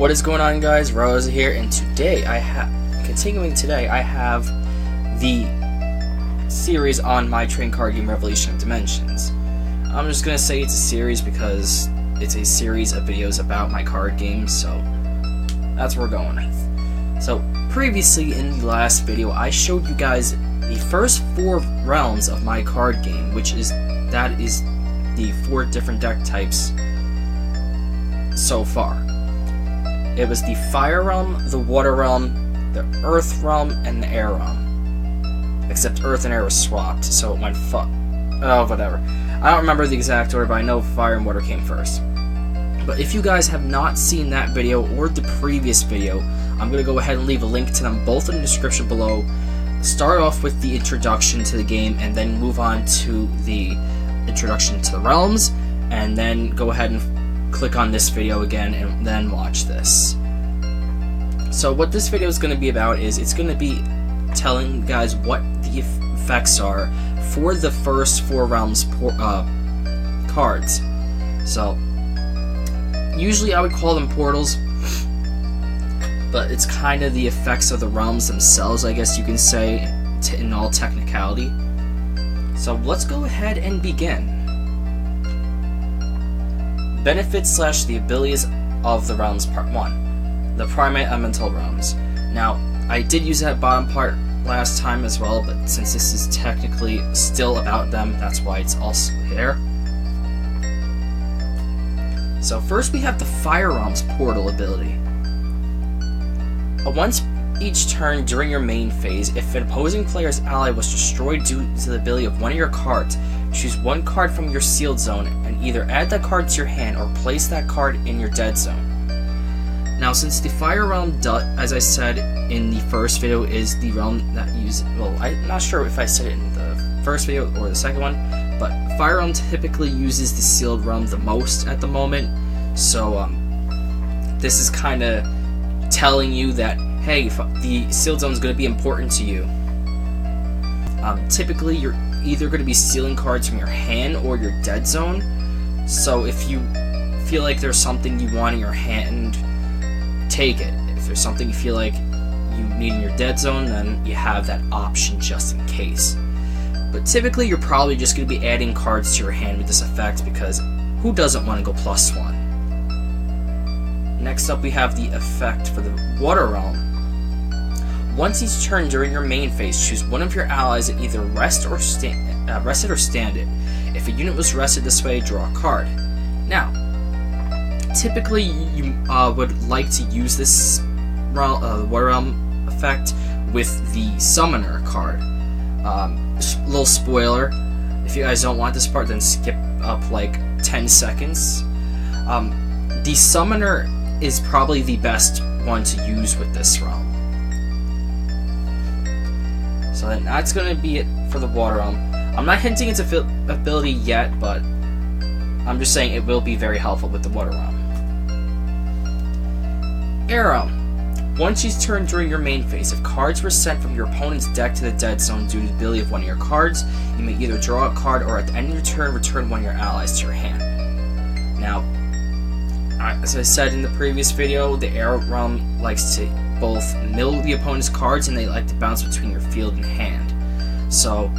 What is going on, guys? Rosa here, and today I have the series on my trading card game Revolution of Dimensions. I'm just gonna say it's a series because it's a series of videos about my card games, so that's what we're going with. So previously in the last video, I showed you guys the first 4 realms of my card game, that is the 4 different deck types so far. It was the Fire Realm, the Water Realm, the Earth Realm, and the Air Realm. Except Earth and Air was swapped, so it went whatever. I don't remember the exact order, but I know Fire and Water came first. But if you guys have not seen that video or the previous video, I'm going to go ahead and leave a link to them both in the description below. Start off with the introduction to the game, and then move on to the introduction to the realms, and then go ahead and click on this video again and then watch this. So what this video is going to be about is it's going to be telling you guys what the effects are for the first 4 realms cards. So usually I would call them portals, but it's kind of the effects of the realms themselves, I guess you can say, in all technicality. So let's go ahead and begin. Benefits / the abilities of the realms part 1. The primate elemental realms. Now, I did use that bottom part last time as well, but since this is technically still about them, that's why it's also here. So first we have the Fire Realms portal ability. Once each turn during your main phase, if an opposing player's ally was destroyed due to the ability of one of your cards, choose one card from your sealed zone and either add that card to your hand or place that card in your dead zone. Now, since the Fire Realm, as I said in the first video, is the realm that uses, well, I'm not sure if I said it in the first video or the second one, but Fire Realm typically uses the sealed realm the most at the moment, so this is kind of telling you that, hey, the sealed zone is going to be important to you. Typically, you're either going to be sealing cards from your hand or your dead zone, so if you feel like there's something you want in your hand, take it. If there's something you feel like you need in your dead zone, then you have that option just in case. But typically, you're probably just going to be adding cards to your hand with this effect, because who doesn't want to go +1? Next up, we have the effect for the Water Realm. Once each turn during your main phase, choose one of your allies and either rest it or stand it. If a unit was rested this way, draw a card. Now, typically you would like to use this Water Realm effect with the Summoner card. Little spoiler, if you guys don't want this part, then skip up like 10 seconds. The Summoner is probably the best one to use with this realm. So then that's going to be it for the Water Realm. I'm not hinting its ability yet, but I'm just saying it will be very helpful with the Water Realm. Air Realm. Once each turn during your main phase, if cards were sent from your opponent's deck to the dead zone due to the ability of one of your cards, you may either draw a card or at the end of your turn, return one of your allies to your hand. Now, as I said in the previous video, the Air Realm likes to both mill the opponent's cards and they like to bounce between your field and hand. So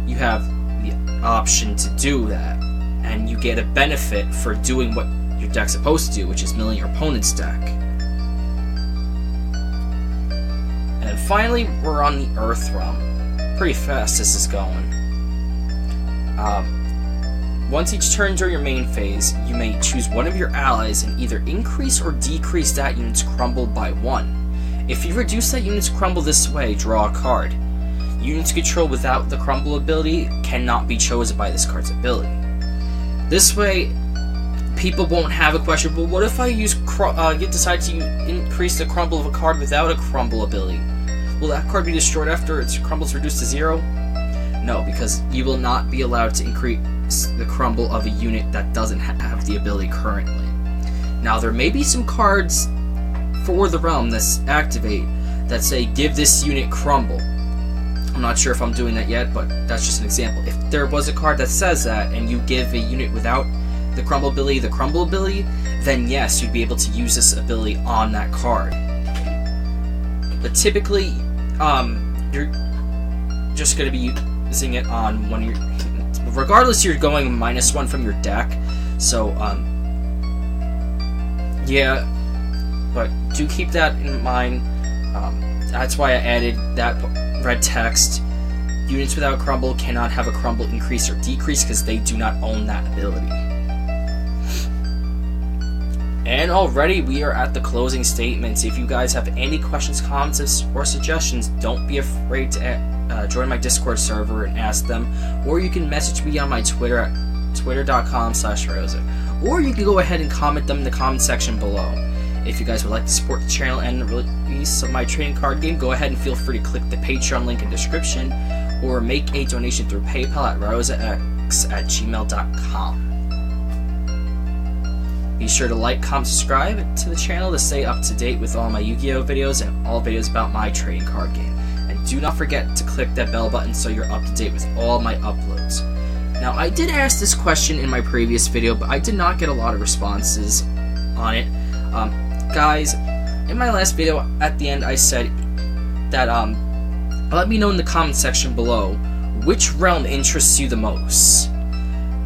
you have the option to do that, and you get a benefit for doing what your deck's supposed to do, which is milling your opponent's deck. And then finally, we're on the Earth Realm. Pretty fast this is going. Once each turn during your main phase, you may choose one of your allies and either increase or decrease that unit's crumble by 1. If you reduce that unit's crumble this way, draw a card. Units controlled without the crumble ability cannot be chosen by this card's ability. This way, people won't have a question, well, what if I decide to increase the crumble of a card without a crumble ability? Will that card be destroyed after its crumble is reduced to 0? No, because you will not be allowed to increase the crumble of a unit that doesn't have the ability currently. Now, there may be some cards for the realm that activate that say give this unit crumble. I'm not sure if I'm doing that yet, but that's just an example. If there was a card that says that and you give a unit without the crumble ability, then yes, you'd be able to use this ability on that card. But typically, you're just going to be using it on when you're... Regardless, you're going -1 from your deck, so, yeah, but do keep that in mind. That's why I added that red text. Units without crumble cannot have a crumble increase or decrease because they do not own that ability. And already we are at the closing statements. If you guys have any questions, comments, or suggestions, don't be afraid to join my Discord server and ask them, or you can message me on my Twitter at twitter.com/Rosa, or you can go ahead and comment them in the comment section below. If you guys would like to support the channel and the release of my trading card game, go ahead and feel free to click the Patreon link in the description, or make a donation through PayPal at rosax@gmail.com. Be sure to like, comment, subscribe to the channel to stay up to date with all my Yu-Gi-Oh videos and all videos about my trading card game. And do not forget to click that bell button so you're up to date with all my uploads. Now, I did ask this question in my previous video, but I did not get a lot of responses on it. Guys, in my last video, at the end, I said that, let me know in the comment section below which realm interests you the most.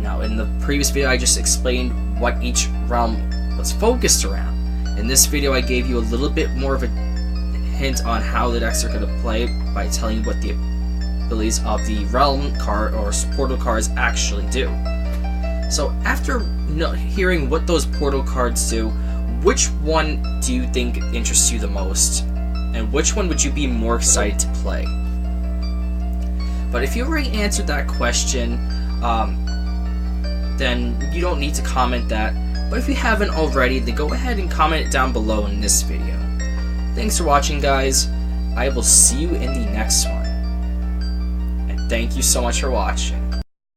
Now, in the previous video, I just explained what each realm was focused around. In this video, I gave you a little bit more of a hint on how the decks are going to play by telling you what the abilities of the realm card or portal cards actually do. So, after hearing what those portal cards do, which one do you think interests you the most? And which one would you be more excited to play? But if you already answered that question, then you don't need to comment that. But if you haven't already, then go ahead and comment it down below in this video. Thanks for watching, guys. I will see you in the next one. And thank you so much for watching.